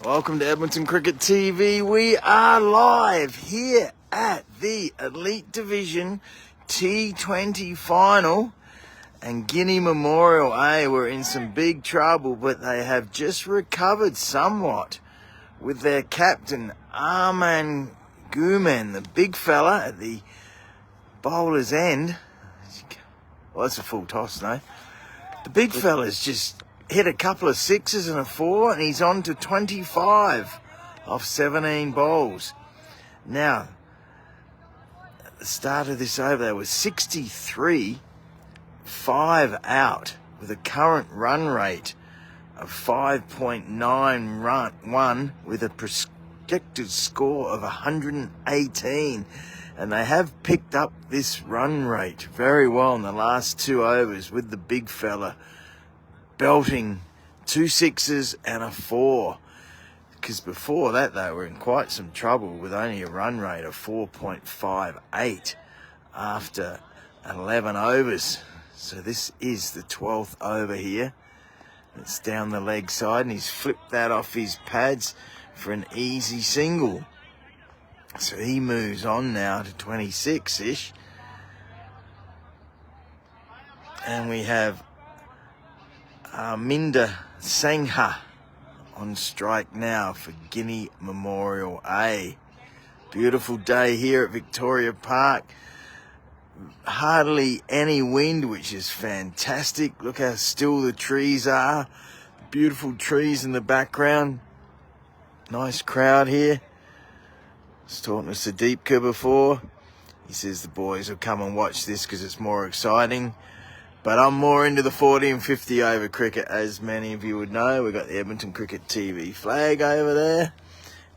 Welcome to Edmonton Cricket TV. We are live here at the Elite Division T20 final, and Ginny Memorial A were in some big trouble, but they have just recovered somewhat with their captain Arman Guman, the big fella at the bowler's end. Well, that's a full toss, no? The big fella's just hit a couple of sixes and a four, and he's on to 25 off 17 balls. Now, at the start of this over, there was 63, 5 out, with a current run rate of 5.91 with a projected score of 118. And they have picked up this run rate very well in the last 2 overs, with the big fella belting 2 sixes and a 4, because before that they were in quite some trouble with only a run rate of 4.58 after 11 overs. So this is the 12th over here. It's down the leg side, and he's flipped that off his pads for an easy single. So he moves on now to 26-ish. And we have Minda Sangha on strike now for Ginny Memorial A. Beautiful day here at Victoria Park. Hardly any wind, which is fantastic. Look how still the trees are. Beautiful trees in the background. Nice crowd here. I was talking to Sudeepka before. He says the boys will come and watch this because it's more exciting. But I'm more into the 40 and 50 over cricket, as many of you would know. We've got the Edmonton Cricket TV flag over there.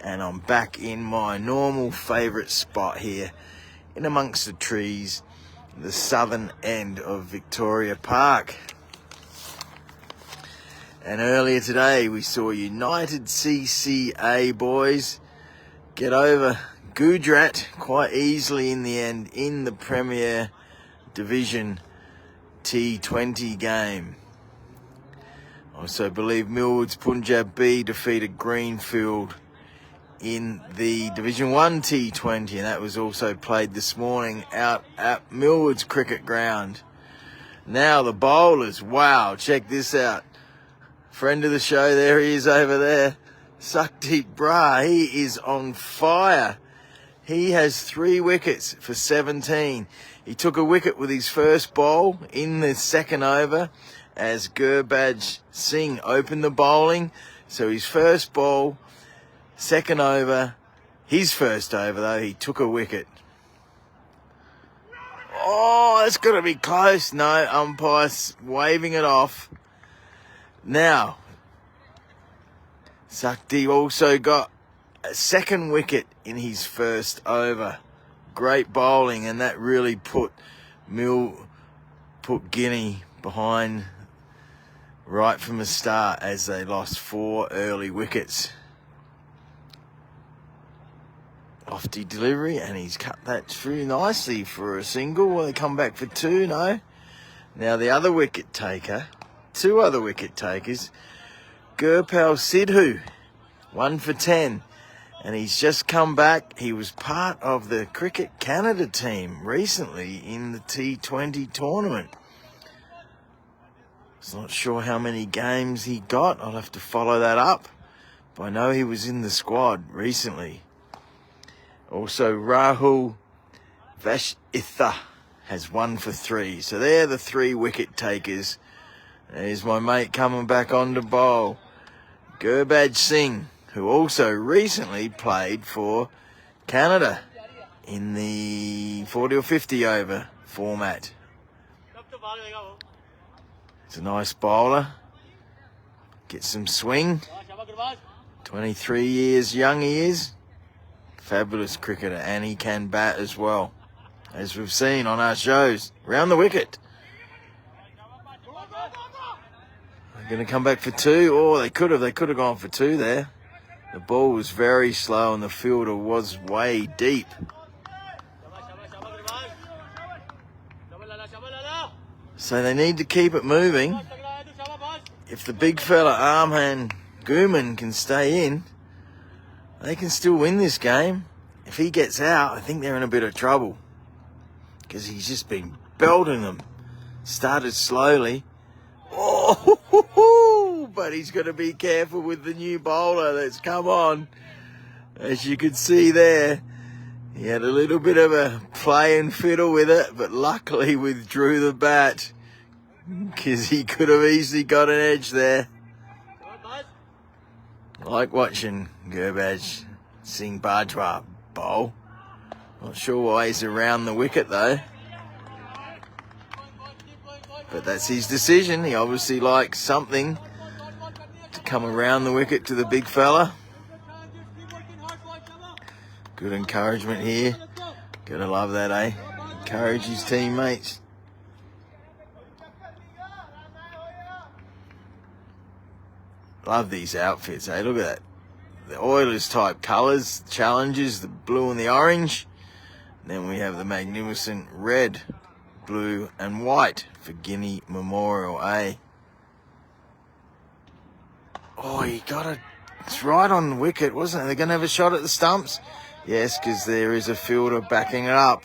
And I'm back in my normal favourite spot here, in amongst the trees, the southern end of Victoria Park. And earlier today, we saw United CCA boys get over Gujarat quite easily in the end in the Premier Division T20 game. I also believe Millward's Punjab B defeated Greenfield in the Division 1 T20, and that was also played this morning out at Millward's cricket ground. Now the bowlers, wow, check this out. Friend of the show, there he is over there. Sakdeep Brar, he is on fire. He has 3 wickets for 17. He took a wicket with his first bowl in the second over as Gurbaj Singh opened the bowling. So his first bowl, second over, his first over though, he took a wicket. Oh, that's got to be close. No, umpire's waving it off. Now, Sakdeep also got a second wicket in his first over. Great bowling, and that really put Guinea behind right from the start as they lost 4 early wickets. Lofty delivery, and he's cut that through nicely for a single. Will they come back for 2? No. Now the other wicket taker, 2 other wicket takers, Gurpal Sidhu, 1 for 10. And he's just come back. He was part of the Cricket Canada team recently in the T20 tournament. I'm not sure how many games he got. I'll have to follow that up. But I know he was in the squad recently. Also, Rahul Vashitha has 1 for 3. So they're the 3 wicket takers. There's my mate coming back on to bowl, Gurbaj Singh, who also recently played for Canada in the 40 or 50 over format. It's a nice bowler. Gets some swing. 23 years young he is. Fabulous cricketer, and he can bat as well, as we've seen on our shows. Round the wicket. They're going to come back for 2. Oh, they could have gone for 2 there. The ball was very slow and the fielder was way deep. So they need to keep it moving. If the big fella Arman Guman can stay in, They can still win this game. If he gets out, I think they're in a bit of trouble because he's just been belting them. Started slowly. Oh, but he's got to be careful with the new bowler that's come on. As you can see there, he had a little bit of a play and fiddle with it, but luckily withdrew the bat because he could have easily got an edge there. Like watching Gurbaj Singh Bajwa bowl. Not sure why he's around the wicket though. But that's his decision. He obviously likes something to come around the wicket to the big fella. Good encouragement here. Gotta love that, eh? Encourage his teammates. Love these outfits, eh? Look at that. The Oilers type colours, challenges, the blue and the orange. And then we have the magnificent red, blue and white for Ginny Memorial, eh? Oh, he got it. It's right on the wicket, wasn't it? They're going to have a shot at the stumps? Yes, because there is a fielder backing it up.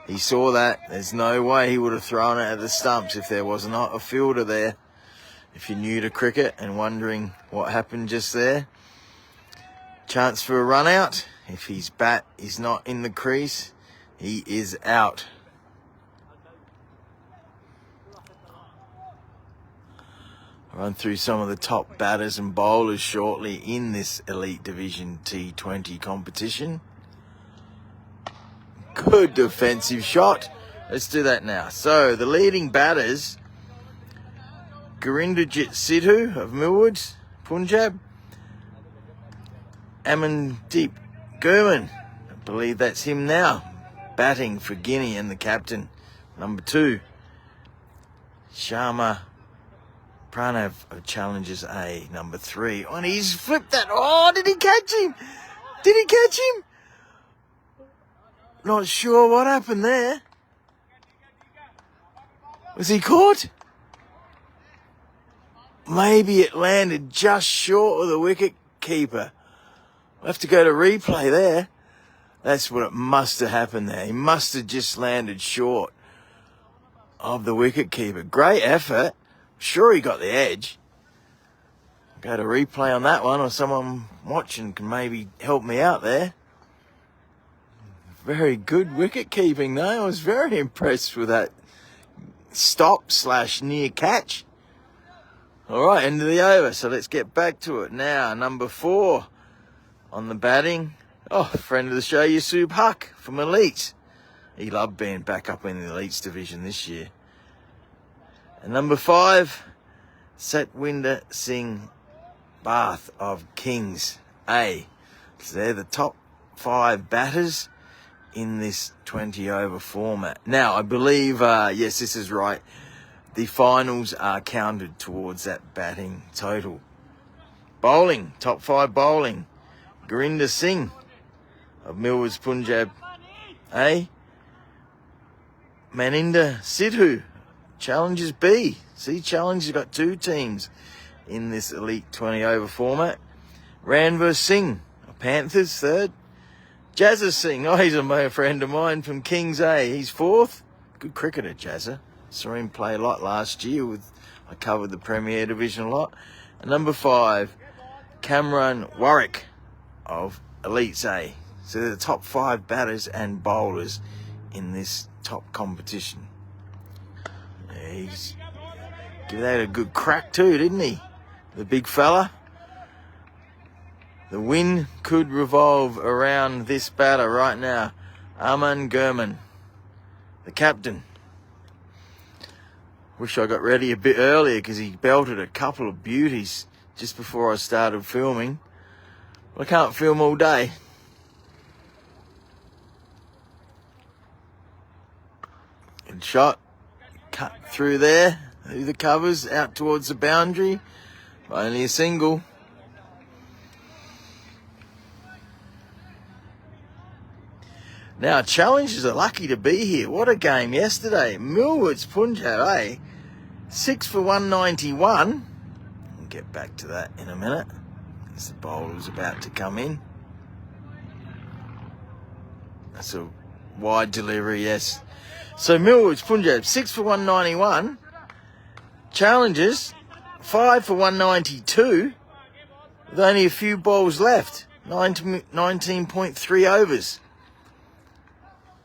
He saw that. There's no way he would have thrown it at the stumps if there was not a fielder there. If you're new to cricket and wondering what happened just there. Chance for a run out. If his bat is not in the crease, he is out. I'll run through some of the top batters and bowlers shortly in this Elite Division T20 competition. Good defensive shot. Let's do that now. So, the leading batters, Gurindajit Sidhu of Millwoods, Punjab. Amandeep Gurman, I believe that's him now, batting for Guinea and the captain. Number 2, Sharma Pranav of Challengers A, number 3. Oh, and he's flipped that. Oh, did he catch him? Did he catch him? Not sure what happened there. Was he caught? Maybe it landed just short of the wicket keeper. We'll have to go to replay there. That's what it must have happened there. He must have just landed short of the wicket keeper. Great effort. Sure he got the edge. Go to replay on that one, or someone watching can maybe help me out there. Very good wicket keeping though. I was very impressed with that stop/near catch. All right, end of the over. So let's get back to it now. Number 4 on the batting. Oh, friend of the show, Yusuf Huck from Elite. He loved being back up in the Elites division this year. And number 5, Satwinder Singh Bath of Kings A. So they're the top 5 batters in this 20-over format. Now, I believe, yes, this is right. The finals are counted towards that batting total. Bowling, top 5 bowling. Gurinder Singh of Millwoods, Punjab A. Maninder Sidhu, Challengers B. See, Challengers got 2 teams in this Elite 20-over format. Ranveer Singh of Panthers, 3rd. Jazza Singh, oh, he's a friend of mine from Kings A. He's 4th. Good cricketer, Jazza. Saw him play a lot last year. I covered the Premier Division a lot. And number 5, Cameron Warwick of Elites A. So they're the top 5 batters and bowlers in this top competition. Yeah, he's gave that a good crack too, didn't he? The big fella. The wind could revolve around this batter right now. Aman Gurman, the captain. Wish I got ready a bit earlier because he belted a couple of beauties just before I started filming. I can't film all day. Good shot. Cut through there, through the covers, out towards the boundary. Only a single. Now, Challengers are lucky to be here. What a game yesterday. Millwoods, Punjab, eh? 6 for 191. We'll get back to that in a minute. As the bowler's about to come in. That's a wide delivery, yes. So Millwoods, Punjab, 6 for 191. Challengers, 5 for 192. With only a few balls left. 19.3 overs.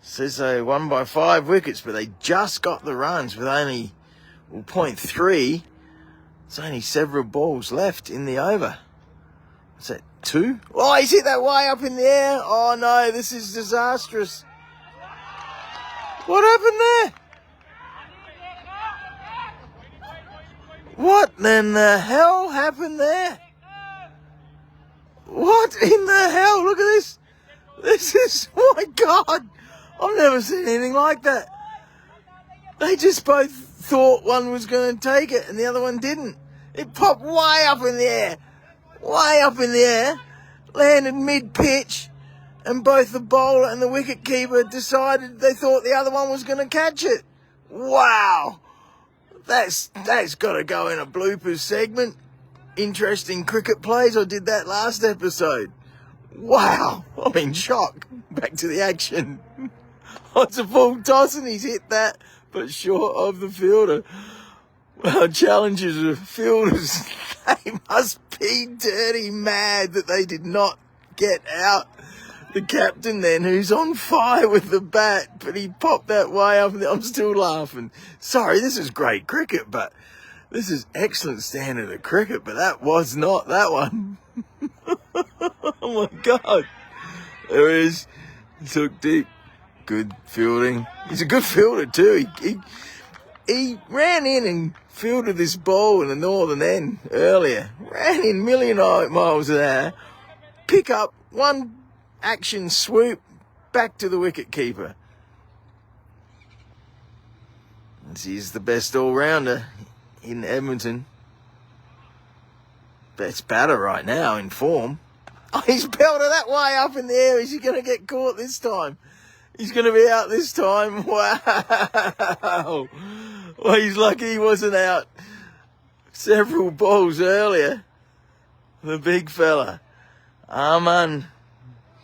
Says they won by 5 wickets, but they just got the runs with only 0.3. There's only several balls left in the over. What's that, 2? Oh, he's hit that way up in the air. Oh, no, this is disastrous. What happened there? What in the hell happened there? What in the hell? Look at this. This is, oh my God. I've never seen anything like that. They just both thought one was going to take it and the other one didn't. It popped way up in the air. Way up in the air. Landed mid-pitch. And both the bowler and the wicket-keeper decided they thought the other one was going to catch it. Wow. That's got to go in a bloopers segment. Interesting cricket plays. I did that last episode. Wow. I'm in shock. Back to the action. It's a full toss and he's hit that, but short of the fielder. Well, challenges of fielders, they must be dirty mad that they did not get out the captain then, who's on fire with the bat, but he popped that way up and I'm still laughing. Sorry, this is great cricket, but this is excellent standard of cricket, but that was not that one. Oh my God. There he is. He took deep. Good fielding. He's a good fielder too. He ran in and fielded this ball in the northern end earlier. Ran in million miles an hour. Pick up, one action swoop, back to the wicket keeper. He's the best all-rounder in Edmonton. Best batter right now in form. Oh, he's belted that way up in the air. Is he going to get caught this time? He's going to be out this time. Wow. Well, he's lucky he wasn't out several balls earlier. The big fella, Arman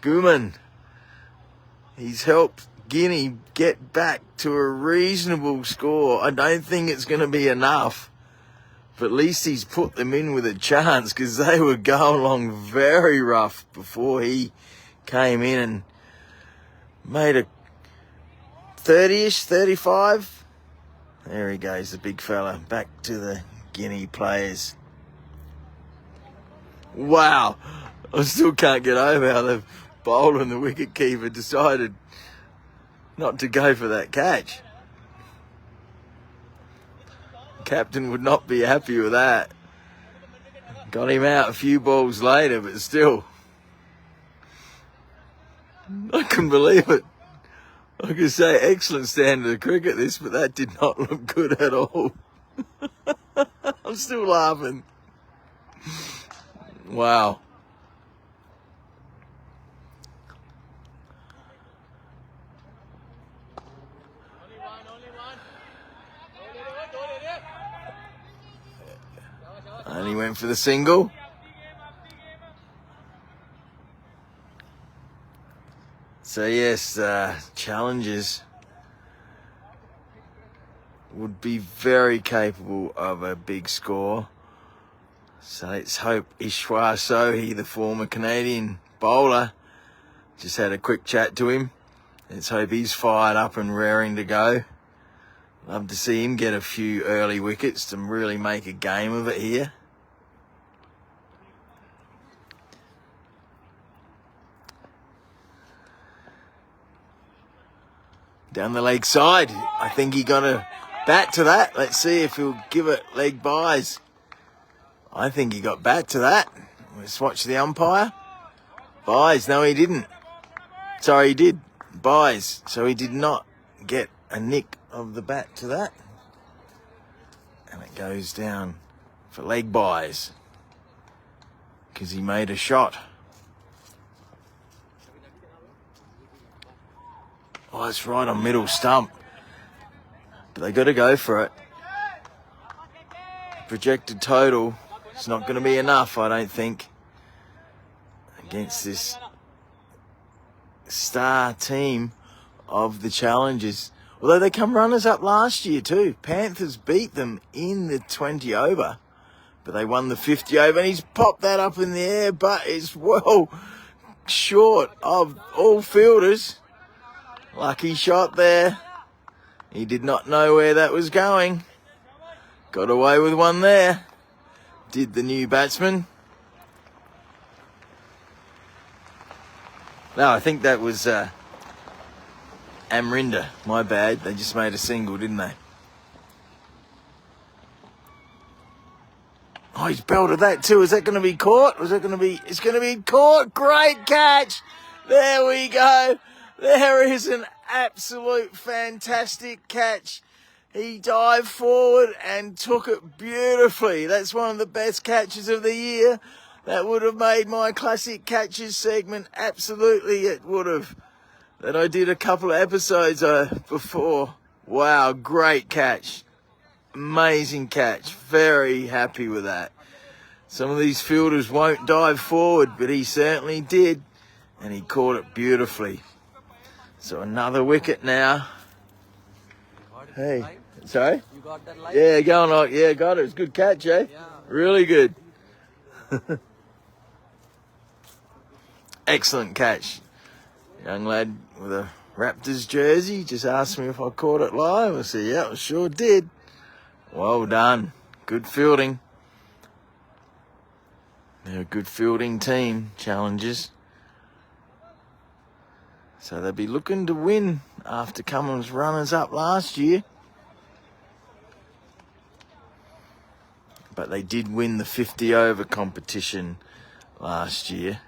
Guman. He's helped Ginny get back to a reasonable score. I don't think it's going to be enough. But at least he's put them in with a chance because they were going along very rough before he came in and made a 30-ish, 35. There he goes, the big fella. Back to the Guinea players. Wow. I still can't get over how the bowler and the wicketkeeper decided not to go for that catch. Captain would not be happy with that. Got him out a few balls later, but still. I couldn't believe it. I could say excellent standard of cricket this, but that did not look good at all. I'm still laughing. Wow. And he went for the single. So yes, challenges would be very capable of a big score. So let's hope Ishwar Sohi, the former Canadian bowler, just had a quick chat to him. Let's hope he's fired up and raring to go. Love to see him get a few early wickets to really make a game of it here. Down the leg side. I think he got a bat to that. Let's see if he'll give it leg byes. I think he got bat to that. Let's watch the umpire. Byes. No, he didn't. Sorry, he did. Byes. So he did not get a nick of the bat to that. And it goes down for leg byes. Because he made a shot. Oh, it's right on middle stump. But they got to go for it. Projected total. It's not going to be enough, I don't think, against this star team of the Challengers. Although they come runners up last year too. Panthers beat them in the 20 over, but they won the 50 over, and he's popped that up in the air, but it's well short of all fielders. Lucky shot there. He did not know where that was going. Got away with one there. Did the new batsman. No, I think that was Amrinder. My bad. They just made a single, didn't they? Oh, he's belted that too. Is that going to be caught? Or is that going to be... It's going to be caught. Great catch. There we go. There is an absolute fantastic catch. He dived forward and took it beautifully. That's one of the best catches of the year. That would have made my classic catches segment. Absolutely, it would have. That I did a couple of episodes before. Wow, great catch. Amazing catch. Very happy with that. Some of these fielders won't dive forward, but he certainly did. And he caught it beautifully. So another wicket now. Hey, sorry? You got that light? Yeah, going on. Yeah, got it. It's a good catch, eh? Yeah. Really good. Excellent catch. Young lad with a Raptors jersey just asked me if I caught it live. I said, yeah, I sure did. Well done. Good fielding. They're a good fielding team, Challengers. So they'll be looking to win after coming as runners up last year. But they did win the 50 over competition last year.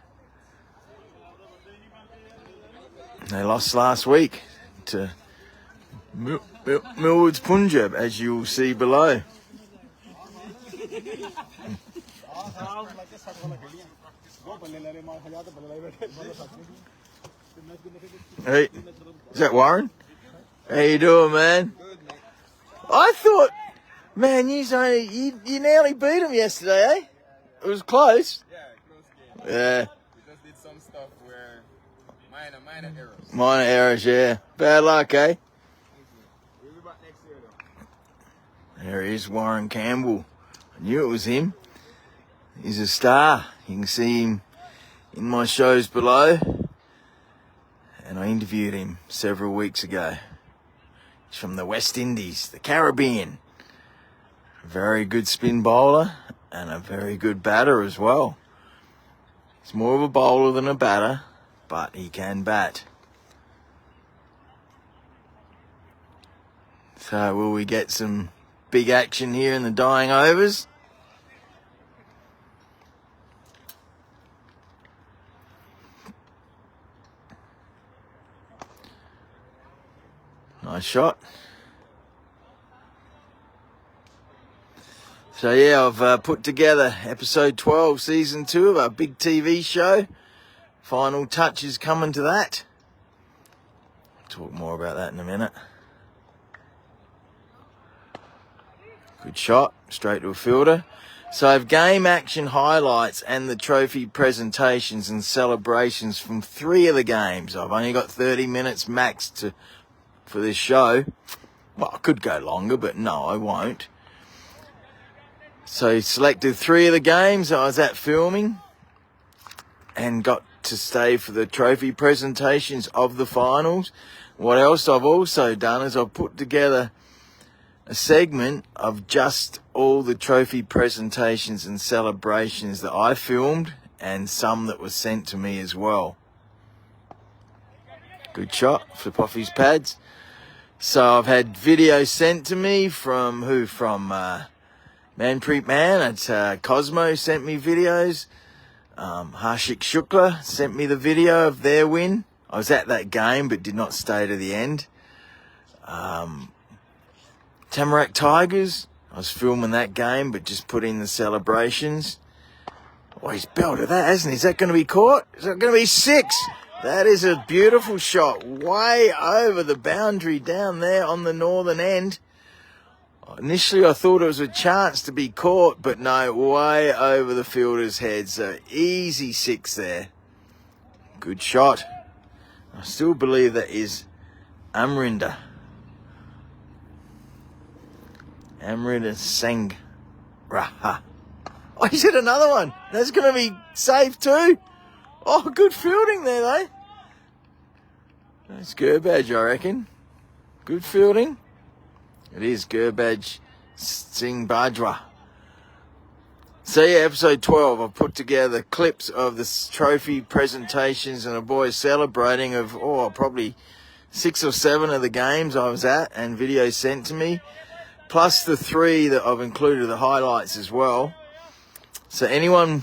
They lost last week to Millwoods Punjab, as you will see below. Hey, is that Warren? How you doing, man? I thought, man, you nearly beat him yesterday, eh? It was close. Yeah, close game. Yeah. We just did some stuff where minor errors. Minor errors, yeah. Bad luck, eh? We'll be back next year though. There he is, Warren Campbell. I knew it was him. He's a star. You can see him in my shows below. And I interviewed him several weeks ago. He's from the West Indies, the Caribbean. A very good spin bowler and a very good batter as well. He's more of a bowler than a batter, but he can bat. So will we get some big action here in the dying overs? Nice shot. So yeah, I've put together episode 12, season 2 of our big TV show. Final touches coming to that. I'll talk more about that in a minute. Good shot, straight to a fielder. So I have game action highlights and the trophy presentations and celebrations from 3 of the games. I've only got 30 minutes max for this show. Well, I could go longer, but no, I won't. So selected 3 of the games I was at filming and got to stay for the trophy presentations of the finals. What else I've also done is I've put together a segment of just all the trophy presentations and celebrations that I filmed and some that was sent to me as well. Good shot, flip off his pads. So I've had video sent to me from who? From Manpreet Man at Cosmo sent me videos. Harshik Shukla sent me the video of their win. I was at that game but did not stay to the end. Tamarack Tigers, I was filming that game but just put in the celebrations. Oh, he's belted that, hasn't he? Is that going to be caught? Is that going to be 6? That is a beautiful shot, way over the boundary down there on the northern end. Initially, I thought it was a chance to be caught, but no, way over the fielder's head. So easy 6 there. Good shot. I still believe that is Amrinder Singh. Raha. Oh, he's hit another one. That's going to be safe too. Oh, good fielding there, though. That's Gurbadge, I reckon. Good fielding. It is Gurbadge Singh Bajwa. So yeah, episode 12, I've put together clips of the trophy presentations and the boys celebrating of, probably 6 or 7 of the games I was at and videos sent to me, plus the 3 that I've included the highlights as well. So anyone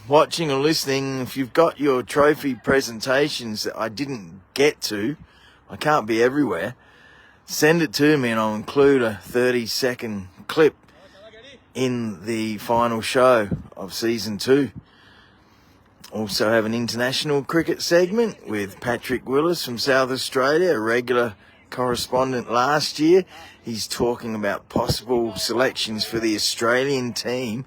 watching or listening, if you've got your trophy presentations that I didn't get to, I can't be everywhere, send it to me and I'll include a 30-second clip in the final show of season 2. Also have an international cricket segment with Patrick Willis from South Australia, a regular correspondent last year. He's talking about possible selections for the Australian team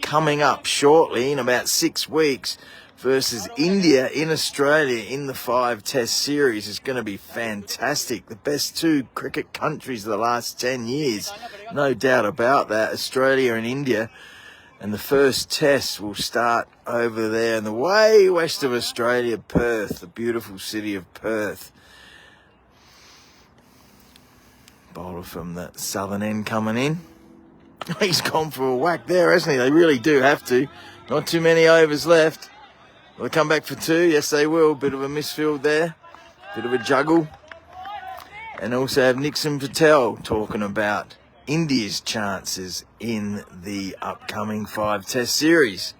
coming up shortly in about 6 weeks versus India in Australia in the 5 test series. Is going to be fantastic. The best 2 cricket countries of the last 10 years. No doubt about that. Australia and India. And the first test will start over there in the way west of Australia, Perth, the beautiful city of Perth. Bowler from the southern end coming in. He's gone for a whack there, hasn't he? They really do have to. Not too many overs left. Will they come back for 2? Yes, they will. Bit of a misfield there. Bit of a juggle. And also have Nixon Patel talking about India's chances in the upcoming 5 test series.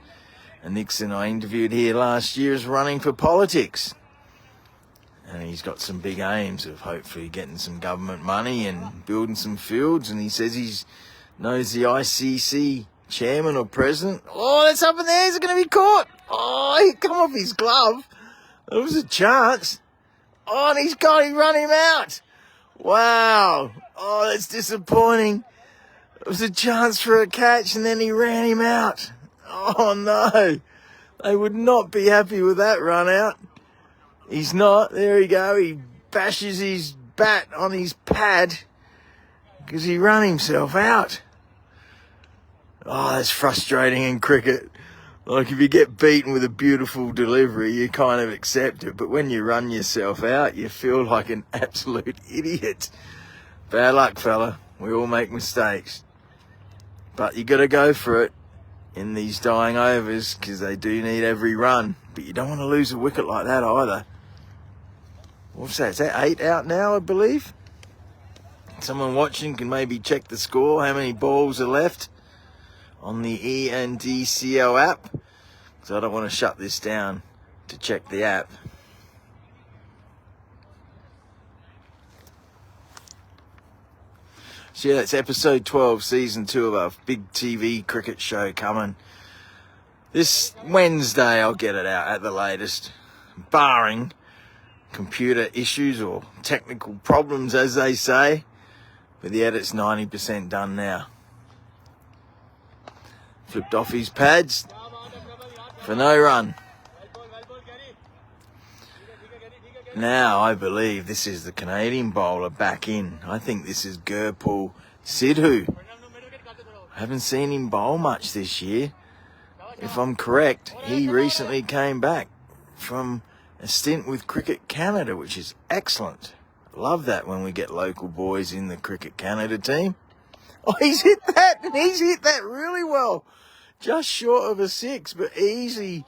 And Nixon, I interviewed here last year, is running for politics. And he's got some big aims of hopefully getting some government money and building some fields. And he says he knows the ICC chairman or president. Oh, that's up in there. Is it going to be caught? Oh, he come off his glove. There was a chance. Oh, and he's run him out. Wow. Oh, that's disappointing. It was a chance for a catch and then he ran him out. Oh, no. They would not be happy with that run out. He's not. There you go. He bashes his bat on his pad because he ran himself out. Oh, that's frustrating in cricket. Like, if you get beaten with a beautiful delivery, you kind of accept it. But when you run yourself out, you feel like an absolute idiot. Bad luck, fella. We all make mistakes. But you got to go for it in these dying overs because they do need every run. But you don't want to lose a wicket like that either. What's that? Is that 8 out now, I believe? Someone watching can maybe check the score, how many balls are left on the E&DCL app. So I don't want to shut this down to check the app. So yeah, that's episode 12, season 2 of our big TV cricket show coming. This Wednesday I'll get it out at the latest, barring computer issues or technical problems, as they say. But the edit's 90% done now. Flipped off his pads for no run. Now I believe this is the Canadian bowler back in. I think this is Gurpal Sidhu. I haven't seen him bowl much this year. If I'm correct, he recently came back from a stint with Cricket Canada, which is excellent. Love that when we get local boys in the Cricket Canada team. Oh, he's hit that, and he's hit that really well. Just short of a 6, but easy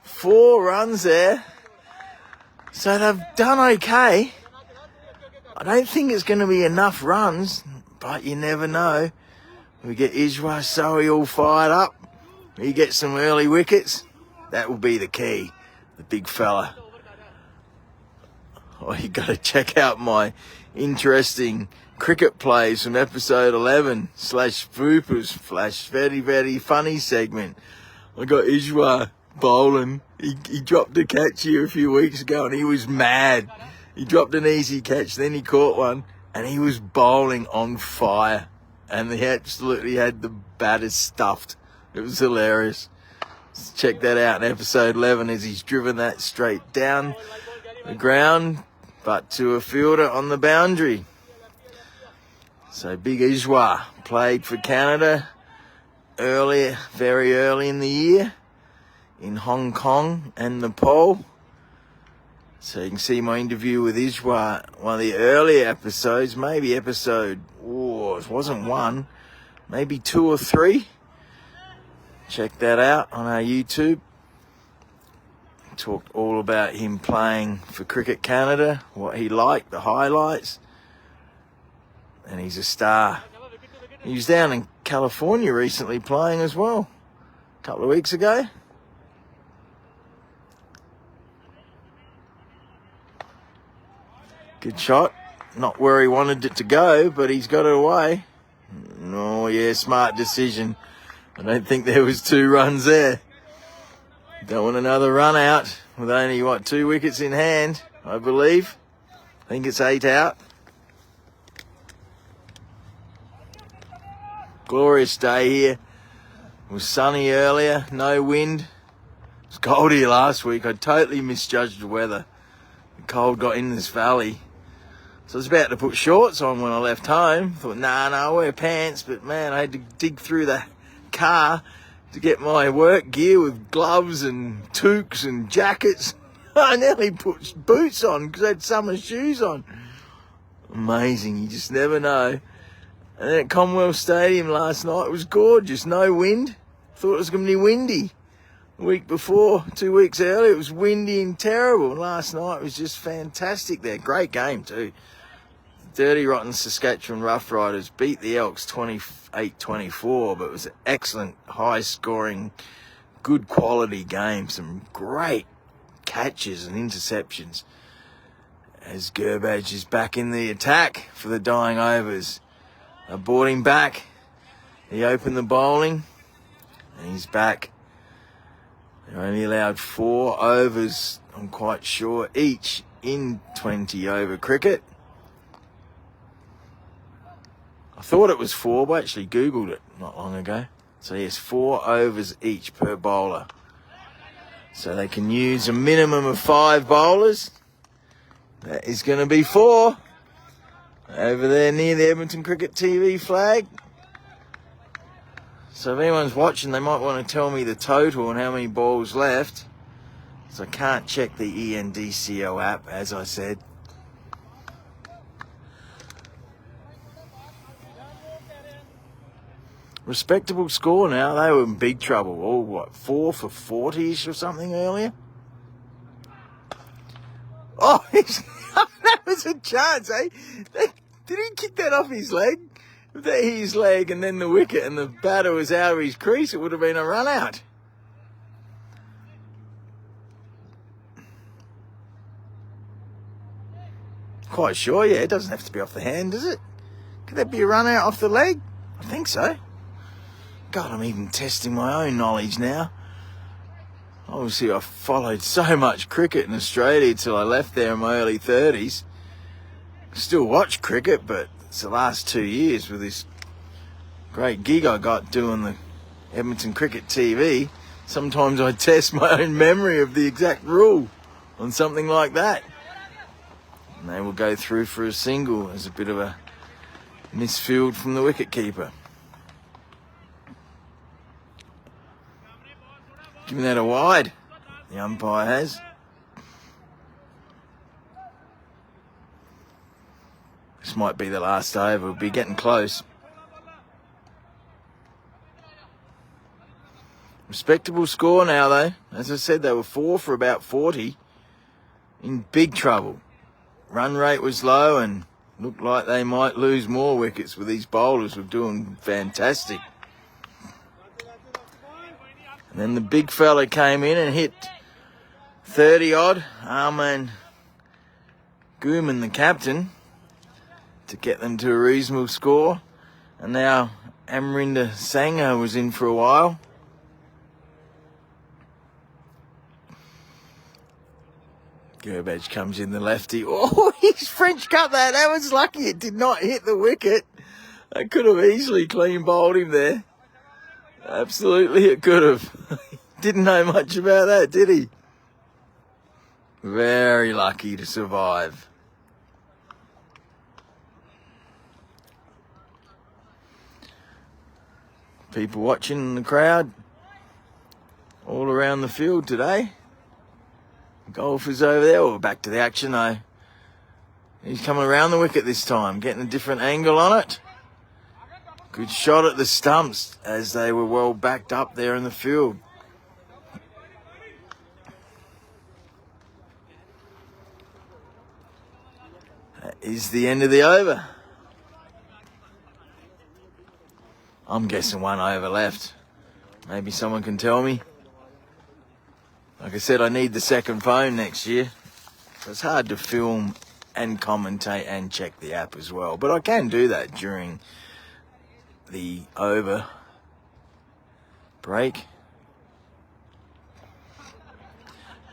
4 runs there. So they've done okay. I don't think it's going to be enough runs, but you never know. We get Iswa Sohi all fired up. He gets some early wickets. That will be the key, the big fella. Oh, you got to check out my interesting cricket plays from episode 11 / Foopers / very, very funny segment. I got Iswa bowling. He dropped a catch here a few weeks ago and he was mad. He dropped an easy catch, then he caught one and he was bowling on fire. And he absolutely had the batters stuffed. It was hilarious. Check that out in episode 11 as he's driven that straight down the ground, but to a fielder on the boundary. So Big Iswa played for Canada earlier, very early in the year, in Hong Kong and Nepal. So you can see my interview with Iswa, one of the earlier episodes, maybe episode, it wasn't one, maybe 2 or 3. Check that out on our YouTube. Talked all about him playing for Cricket Canada, what he liked, the highlights. And he's a star. He was down in California recently playing as well, a couple of weeks ago. Good shot. Not where he wanted it to go, but he's got it away. Oh, yeah, smart decision. I don't think there was 2 runs there. Don't want another run out with only, 2 wickets in hand, I believe. I think it's 8 out. Glorious day here. It was sunny earlier, no wind. It was cold here last week. I totally misjudged the weather. The cold got in this valley. So I was about to put shorts on when I left home. Thought, nah, I'll wear pants. But man, I had to dig through the car to get my work gear with gloves and toques and jackets. I nearly put boots on because I had summer shoes on. Amazing, you just never know. And then at Commonwealth Stadium last night, it was gorgeous, no wind. Thought it was going to be windy. The week before, 2 weeks earlier, it was windy and terrible. Last night was just fantastic there. Great game too. Dirty Rotten Saskatchewan Rough Riders beat the Elks 28-24, but it was an excellent, high-scoring, good quality game. Some great catches and interceptions. As Gerbage is back in the attack for the dying overs. They brought him back. He opened the bowling, and he's back. They only allowed 4 overs, I'm quite sure, each in 20-over cricket. I thought it was 4, but I actually Googled it not long ago. So yes, 4 overs each per bowler. So they can use a minimum of 5 bowlers. That is going to be 4. Over there near the Edmonton Cricket TV flag. So if anyone's watching, they might want to tell me the total and how many balls left. So I can't check the E&DCL app, as I said. Respectable score now. They were in big trouble. 4 for 40-ish or something earlier? Oh, that was a chance, eh? Did he kick that off his leg? If that hit his leg and then the wicket and the batter was out of his crease, it would have been a run out. Quite sure, yeah. It doesn't have to be off the hand, does it? Could that be a run out off the leg? I think so. God, I'm even testing my own knowledge now. Obviously, I followed so much cricket in Australia till I left there in my early 30s. Still watch cricket, but it's the last 2 years with this great gig I got doing the Edmonton Cricket TV. Sometimes I test my own memory of the exact rule on something like that. And they will go through for a single as a bit of a misfield from the wicketkeeper. Giving that a wide, the umpire has. This might be the last over. We'll be getting close. Respectable score now, though. As I said, they were 4 for about 40. In big trouble. Run rate was low and looked like they might lose more wickets with these bowlers were doing fantastic. And then the big fella came in and hit 30-odd. Arman Gooman, the captain, to get them to a reasonable score. And now Amrinder Sangha was in for a while. Gerbage comes in the lefty. Oh, he's French cut that. That was lucky it did not hit the wicket. I could have easily clean bowled him there. Absolutely it could have. Didn't know much about that, did he? Very lucky to survive. People watching in the crowd all around the field today. Golfers over there. We're back to the action though. He's coming around the wicket this time, getting a different angle on it. Good shot at the stumps as they were well backed up there in the field. That is the end of the over. I'm guessing 1 over left. Maybe someone can tell me. Like I said, I need the second phone next year. It's hard to film and commentate and check the app as well. But I can do that during the over break.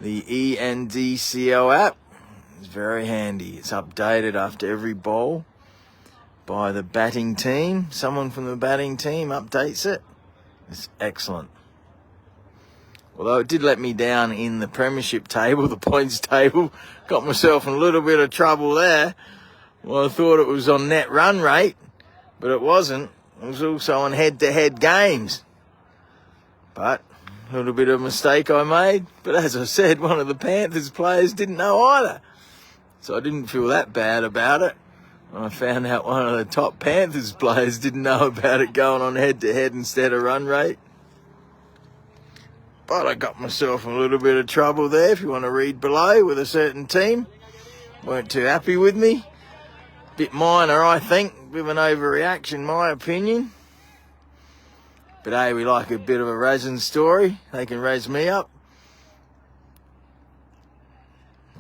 The E&DCL app is very handy. It's updated after every bowl by the batting team. Someone from the batting team updates it. It's excellent. Although it did let me down in the premiership table, the points table. Got myself in a little bit of trouble there. Well, I thought it was on net run rate, but it wasn't. It was also on head-to-head games. But a little bit of a mistake I made. But as I said, one of the Panthers players didn't know either. So I didn't feel that bad about it. And I found out one of the top Panthers players didn't know about it going on head-to-head instead of run rate. But I got myself in a little bit of trouble there, if you want to read below, with a certain team. Weren't too happy with me. Bit minor, I think. Bit of an overreaction, my opinion. But hey, we like a bit of a razzing story. They can razz me up.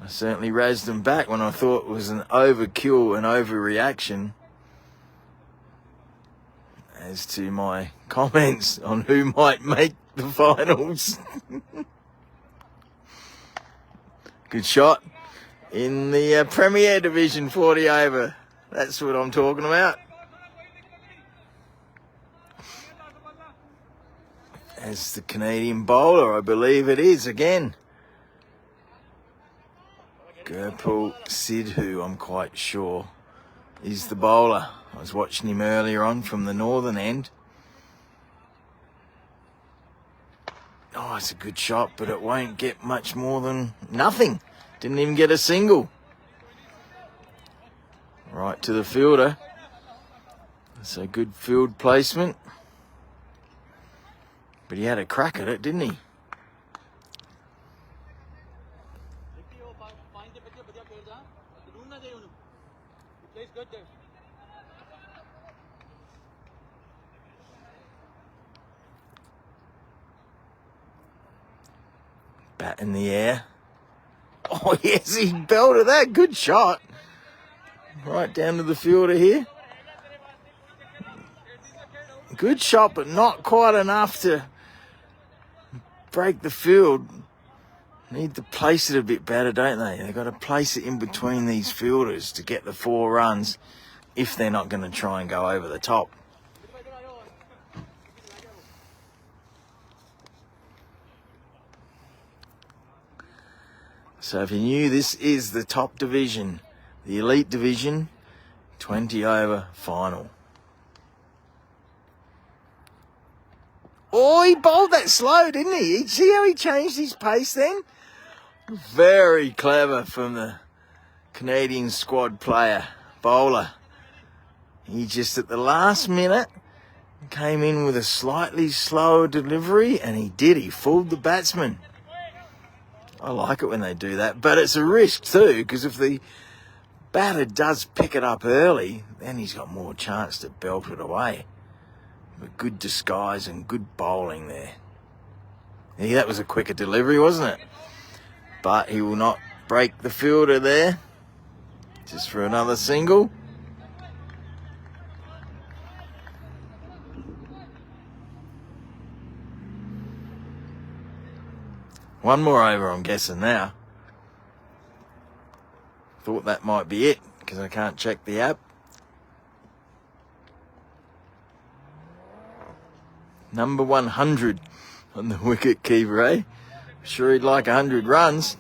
I certainly razzed them back when I thought it was an overkill and overreaction as to my comments on who might make the finals. Good shot in the Premier Division 40 over. That's what I'm talking about. As the Canadian bowler, I believe it is again. Gurpal Sidhu, I'm quite sure, is the bowler. I was watching him earlier on from the northern end. Oh, it's a good shot, but it won't get much more than nothing. Didn't even get a single. Right to the fielder. That's a good field placement. But he had a crack at it, didn't he? Bat in the air. Oh, yes, he belted that. Good shot. Right down to the fielder here. Good shot, but not quite enough to break the field. Need to place it a bit better, don't they? They've got to place it in between these fielders to get the 4 runs if they're not going to try and go over the top. So if you're new, this is the top division, the Elite Division 20 over final. Oh, he bowled that slow, didn't he? See how he changed his pace then? Very clever from the Canadian squad player, bowler. He just at the last minute came in with a slightly slower delivery, and he did. He fooled the batsman. I like it when they do that, but it's a risk too, because if the batter does pick it up early, then he's got more chance to belt it away. But good disguise and good bowling there. Yeah, that was a quicker delivery, wasn't it? But he will not break the fielder there. Just for another single. One more over, I'm guessing now. Thought that might be it, because I can't check the app. Number 100 on the wicket keeper, eh? Sure he'd like 100 runs.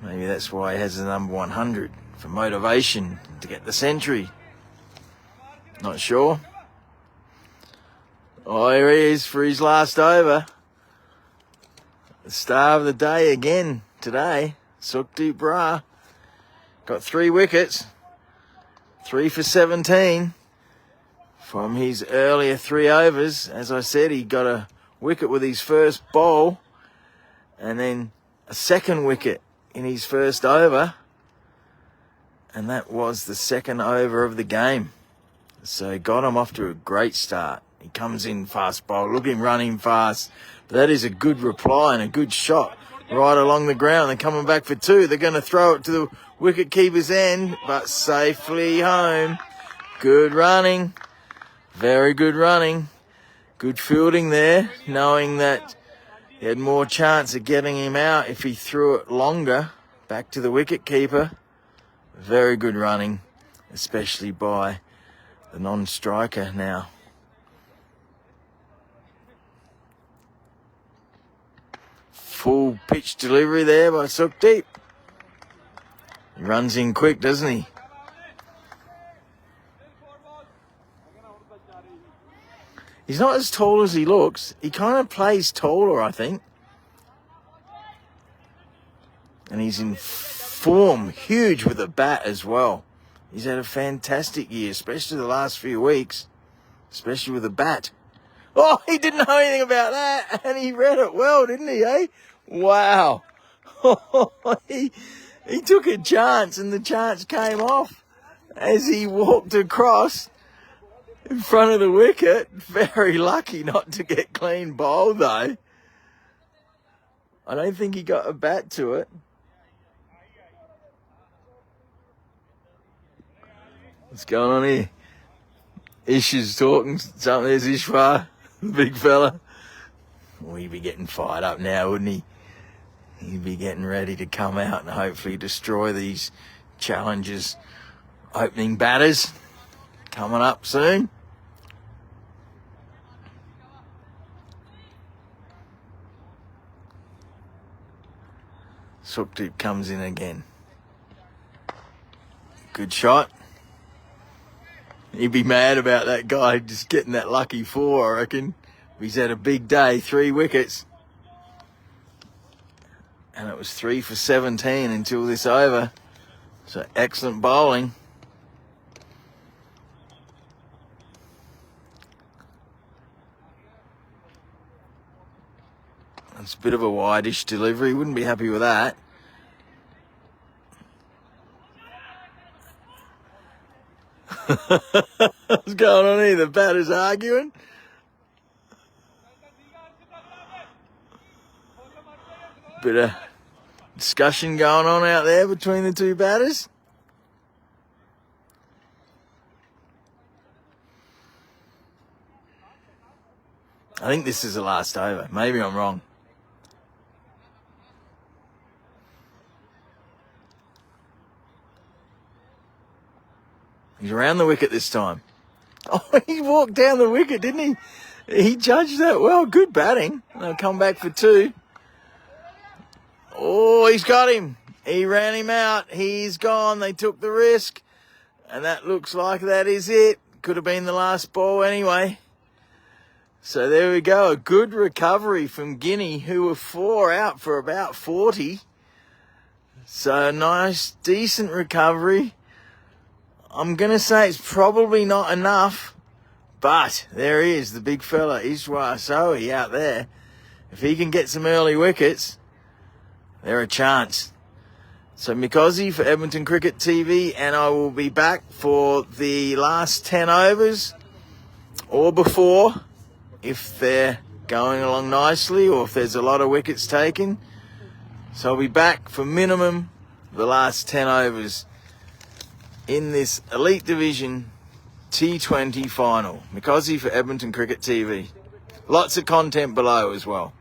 Maybe that's why he has the number 100, for motivation to get the century. Not sure. Oh, here he is for his last over. The star of the day again today, Sukhdeep Brar. Got 3 wickets, 3 for 17 from his earlier 3 overs. As I said, he got a wicket with his first bowl and then a second wicket in his first over. And that was the second over of the game. So he got him off to a great start. He comes in fast bowl, look him running fast. But that is a good reply and a good shot right along the ground. They're coming back for 2. They're going to throw it to the wicket keeper's end, but safely home. Good running. Very good running. Good fielding there, knowing that he had more chance of getting him out if he threw it longer back to the wicket keeper. Very good running, especially by the non-striker now. Full pitch delivery there by Sukhdeep. He runs in quick, doesn't he? He's not as tall as he looks. He kind of plays taller, I think. And he's in form, huge with the bat as well. He's had a fantastic year, especially the last few weeks, especially with the bat. Oh, he didn't know anything about that, and he read it well, didn't he, eh? Wow. He took a chance, and the chance came off as he walked across in front of the wicket. Very lucky not to get clean bowled, though. I don't think he got a bat to it. What's going on here? Ish is talking something. There's Ishwar, the big fella. Well, he'd be getting fired up now, wouldn't he? He'd be getting ready to come out and hopefully destroy these challengers. Opening batters coming up soon. Sukhdeep comes in again. Good shot. He'd be mad about that guy just getting that lucky 4, I reckon. He's had a big day, 3 wickets. And it was 3 for 17 until this over. So excellent bowling. It's a bit of a wide-ish delivery. Wouldn't be happy with that. What's going on here? The batter's arguing. Bit of discussion going on out there between the 2 batters. I think this is the last over. Maybe I'm wrong. He's around the wicket this time. Oh, he walked down the wicket, didn't he? He judged that well. Good batting. They'll come back for 2. Oh, he's got him. He ran him out. He's gone. They took the risk. And that looks like that is it. Could have been the last ball anyway. So there we go. A good recovery from Ginny, who were 4 out for about 40. So nice, decent recovery. I'm going to say it's probably not enough. But there he is, the big fella, Ishwar Sohi out there. If he can get some early wickets, they're a chance. So Mikosi for Edmonton Cricket TV, and I will be back for the last 10 overs or before, if they're going along nicely or if there's a lot of wickets taken. So I'll be back for minimum the last 10 overs in this Elite Division T20 final. Mikosi for Edmonton Cricket TV. Lots of content below as well.